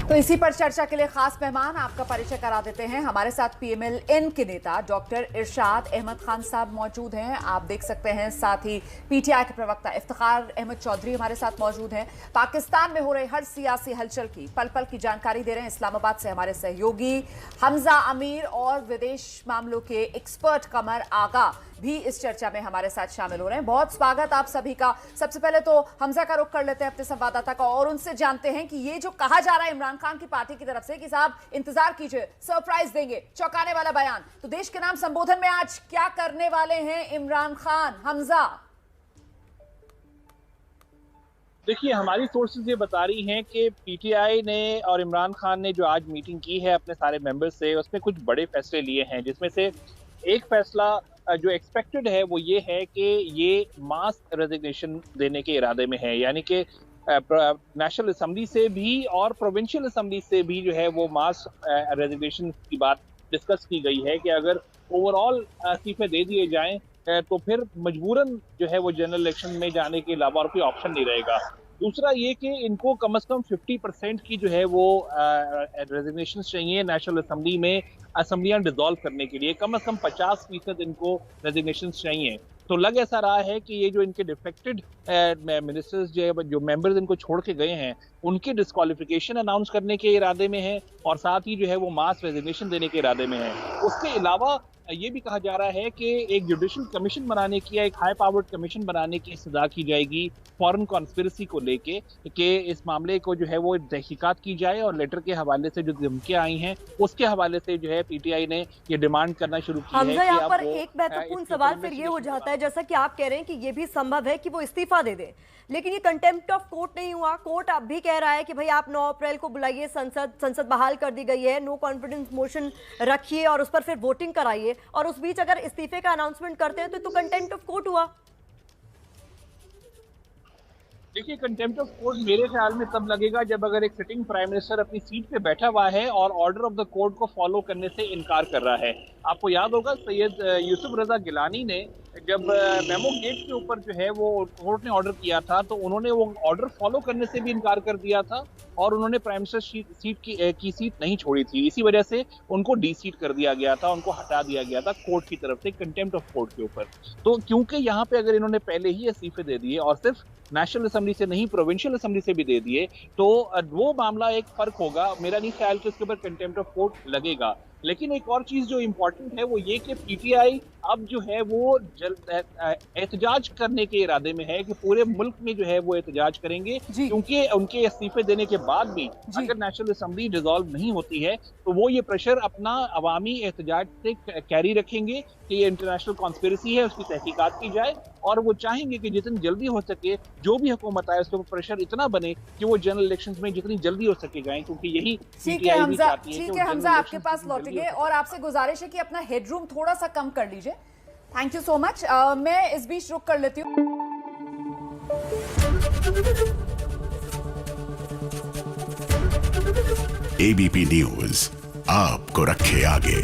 तो इसी पर चर्चा के लिए खास मेहमान आपका परिचय करा देते हैं। हमारे साथ पीएमएल-एन के नेता डॉक्टर इरशाद अहमद खान साहब मौजूद हैं, आप देख सकते हैं। साथ ही पीटीआई के प्रवक्ता इफ्तिखार अहमद चौधरी हमारे साथ मौजूद हैं। पाकिस्तान में हो रहे हर सियासी हलचल की पल पल की जानकारी दे रहे हैं इस्लामाबाद से हमारे सहयोगी हमजा अमीर, और विदेश मामलों के एक्सपर्ट कमर आगा भी इस चर्चा में हमारे साथ शामिल हो रहे हैं। बहुत स्वागत आप सभी का। सबसे पहले तो हमजा का रुख कर लेते हैं अपने संवाददाता का, और उनसे जानते हैं कि ये जो कहा जा रहा है इमरान खान की पार्टी की तरफ से कि साहब इंतजार कीजिए, सरप्राइज देंगे, चौंकाने वाला बयान, तो देश के नाम संबोधन में आज क्या करने वाले हैं इमरान खान? हमजा, देखिए, हमारी सोर्सेज ये बता रही हैं कि पीटीआई ने और इमरान खान ने जो आज मीटिंग की है अपने सारे मेंबर्स से, उसमें कुछ बड़े फैसले लिए हैं, जिसमें से एक फैसला जो एक्सपेक्टेड है वो ये है कि ये मास रेजिग्नेशन देने के इरादे में है, यानी कि नेशनल असेंबली से भी और प्रोविंशियल असेंबली से भी जो है वो मास रेजिग्नेशन की बात डिस्कस की गई है कि अगर ओवरऑल इस्तीफे दे दिए जाएं तो फिर मजबूरन जो है वो जनरल इलेक्शन में जाने के अलावा और कोई ऑप्शन नहीं रहेगा। दूसरा ये कि इनको कम से कम 50% की जो है वो रेजिग्नेशन चाहिए नेशनल असेंबली में, असेंबलियां डिसॉल्व करने के लिए कम से कम 50% इनको रेजिग्नेशन चाहिए। तो लग ऐसा रहा है कि ये जो इनके डिफेक्टेड मिनिस्टर्स जो मेंबर्स इनको छोड़ के गए हैं, उनकी डिस्क्वालिफिकेशन अनाउंस करने के इरादे में है, और साथ ही जो है वो मास रेजिग्नेशन देने के इरादे में है। उसके अलावा ये भी कहा जा रहा है कि एक जुडिशल कमीशन बनाने की, एक हाई पावर्ड कमीशन बनाने की सजा की जाएगी फॉरेन कॉन्स्पिरेसी को लेके, कि इस मामले को जो है वो तहकीकात की जाए, और लेटर के हवाले से जो धमकियां आई हैं उसके हवाले से जो है पीटीआई ने ये डिमांड करना शुरू की है। यहाँ पर एक महत्वपूर्ण सवाल फिर ये हो जाता है, जैसा कि आप कह रहे हैं कि ये भी संभव है कि वो इस्तीफा दे दे, लेकिन ये कंटेम्प्ट ऑफ कोर्ट नहीं हुआ। कोर्ट अब भी कह रहा है कि भाई आप 9 अप्रैल को बुलाइए, संसद बहाल कर दी गई है, नो कॉन्फिडेंस मोशन रखिए और उस पर फिर वोटिंग कराइए, और उस बीच अगर इस्तीफे का अनाउंसमेंट करते हैं तो कंटेम्प्ट ऑफ कोर्ट हुआ। देखिए, कंटेम्प्ट ऑफ कोर्ट मेरे ख्याल में तब लगेगा जब अगर एक सिटिंग प्राइम मिनिस्टर अपनी सीट पे बैठा हुआ है और ऑर्डर ऑफ द कोर्ट को फॉलो करने से इनकार कर रहा है। आपको याद होगा सैयद यूसुफ रजा गिलानी ने जब मेमो गेट के ऊपर जो है वो कोर्ट ने ऑर्डर किया था, तो उन्होंने वो ऑर्डर फॉलो करने से भी इनकार कर दिया था, और उन्होंने प्राइम मिनिस्टर सीट की सीट नहीं छोड़ी थी। इसी वजह से उनको डी सीट कर दिया गया था, उनको हटा दिया गया था कोर्ट की तरफ से, कंटेम्प्ट ऑफ कोर्ट के ऊपर। तो क्योंकि यहाँ पे अगर इन्होंने पहले ही इस्तीफे दे दिए और सिर्फ नेशनल असेंबली से नहीं प्रोविंशियल असेंबली से भी दे दिए, तो वो मामला एक फर्क होगा। मेरा नहीं ख्याल कि उसके ऊपर कंटेम्प्ट ऑफ कोर्ट लगेगा। लेकिन एक और चीज जो इम्पोर्टेंट है वो ये कि पीटीआई अब जो है वो एहतजाज करने के इरादे में है कि पूरे मुल्क में जो है वो एहतजाज करेंगे, क्योंकि उनके इस्तीफे देने के बाद भी अगर नेशनल असेंबली डिसॉल्व नहीं होती है तो वो ये प्रेशर अपना अवामी एहतजाज से कैरी रखेंगे कि ये इंटरनेशनल कॉन्स्पिरेसी है, उसकी तहकीकात की जाए, और वो चाहेंगे कि जितनी जल्दी हो सके जो भी हुकूमत आए उसके ऊपर प्रेशर इतना बने कि वो जनरल इलेक्शंस में जितनी जल्दी हो सके जाएं, क्योंकि यही पीटीआई भी चाहती है। ठीक है हमजा, आपके पास लौटेंगे, और आपसे गुजारिश है कि अपना हेडरूम थोड़ा सा कम कर लीजिए। Thank you so much. मैं इस बीच रुक कर लेती हूँ। एबीपी न्यूज आपको रखे आगे।